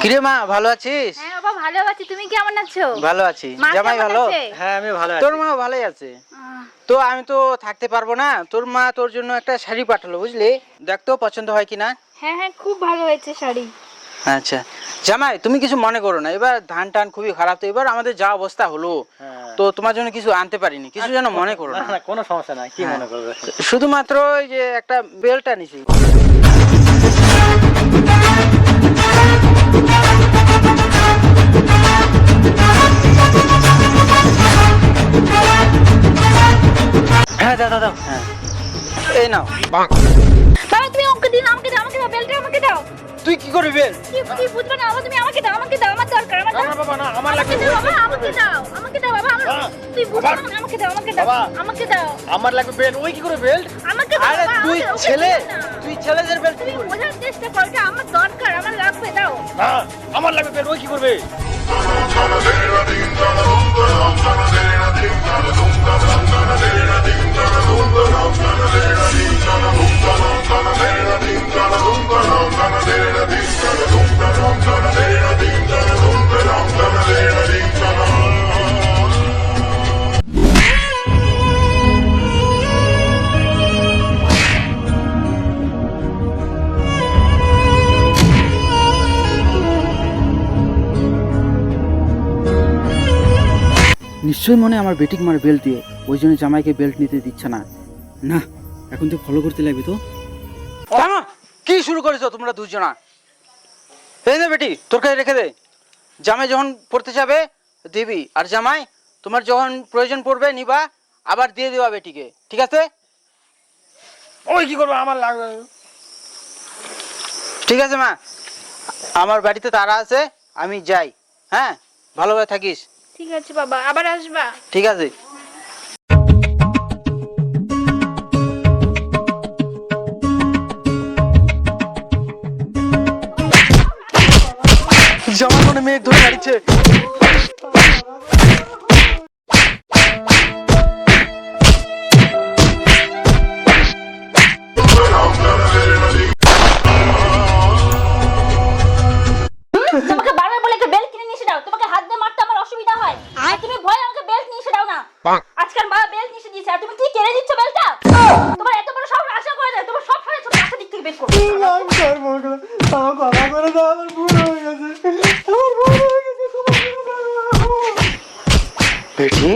কিরে মা ভালো আছিস? হ্যাঁ বাবা ভালো আছি, তুমি কেমন আছো? ভালো আছি। মা জামাই কেমন ভালো? আছে? হ্যাঁ আমি ভালো আছি। তোর মা ভালোই আছে। তো আমি তো থাকতে পারবো না, তোর মা তোর জন্য একটা শাড়ি পাঠালো বুঝলি, দেখ তো পছন্দ হয় কিনা। হ্যাঁ হ্যাঁ খুব ভালো হয়েছে শাড়ি। আচ্ছা জামাই তুমি কিছু মনে করো না, এবার ধান টান খুবই খারাপ, তো এবার আমাদের যা অবস্থা হলো তো তোমার জন্য কিছু আনতে পারিনি, কিছু যেন মনে করো না না। না কোনো সমস্যা নাই, কি মনে করবে? শুধুমাত্র ওই যে একটা বেলটা নিছি। হ্যাঁ দাও দাও দাও। হ্যাঁ এই নাও। বাবা তুমি আমাকে দিন, আমাকে দাও, আমাকে দাও, বেলটা আমাকে দাও। তুই কি করবি বেল? কি বুঝবে না বাবা, তুমি আমাকে দাও, আমাকে দাও, আমার দরকার, আমার না না বাবা না, আমার লাগবে। আমাকে দাও বাবা, আমাকে দাও, আমাকে দাও বাবা, তুই বুঝবে না, আমাকে দাও, আমাকে দাও, বাবা। আমাকে দাও, আমার লাগবে বেল্ট। ওই কি করে বেল্ট? আমাকে দাও আরে বাবা, তুই ওকে ছেলে, দিও না। তুই ছেলেদের বেল তুমি বোঝার চেষ্টা করো, এটা আমার দরকার, আমার লাগবে, দাও। না আমার লাগবে বেল্ট। ওই কি করবে? নিশ্চয়ই মনে হয় আমার বেটিক মার বেল্ট দিয়ে, ওই জন্য জামাইকে বেল্ট নিতে দিচ্ছে না। না এখন তো ফলো করতে লাগবে তো। কি শুরু করেছো তোমরা দুজনা? এই না বেটি তোর কাছে রেখে দে, জামাই যখন পড়তে যাবে দিবি, আর জামাই তোমার যখন প্রয়োজন পড়বে নিবা, আবার দিয়ে দেবা বেটিকে, ঠিক আছে? ওই কি করবে? আমার লাগবে। ঠিক আছে মা, আমার বাড়িতে তারা আছে, আমি যাই। হ্যাঁ ভালোভাবে থাকিস। ঠিক আছে বাবা, আবার আসবা। ঠিক আছে। জামাই মনে মেয়ে ধরে গাড়িছে। তোমাকে বারবার বলে একটা বেল্ট কিনে নিয়ে এসে দাও, তোমাকে হাত দিয়ে মারতে আমার অসুবিধা হয়, আর তুমি ভয় আমাকে বেল্ট নিয়ে এসে দাও না। আজকাল মা বেল্ট নিয়ে এসে দিয়েছে, আর তুমি কি কেড়ে দিচ্ছ বেল্টটা? তোমার এত বড় সাহস, আশা করে না, তোমার সব সময় ছোট রাস্তা দিক থেকে বের করো। বেটি